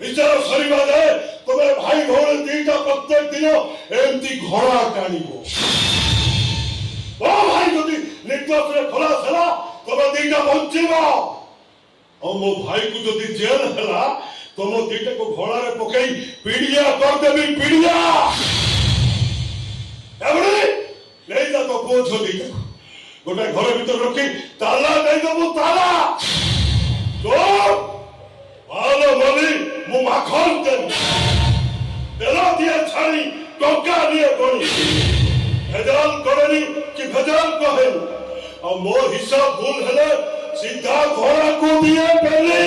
विचार सरीबादे तुम्हें भाई भौणी दीटा प्रत्येक दिन एमती घोड़ा टाणिब ओ भाई जदि निर्दोष रे खलास हला तबे दीटा बंचिब और मो भाई को जदि जेल हला तो मो दीटा को घोड़ा रे पकई पीड़िया कर देबी पीड़िया एबड़ी ले जा तो पोछ दीटा गोटे घर भीतर रखी ताला दे दबु ताला तो आलो मली मु माखन दे तेला दिए छाड़ी टोका दिए गोनी भेजाल करनी कि भेजाल कहे और मोर हिसाब भूल हेले सीधा घोड़ा को दिए पहले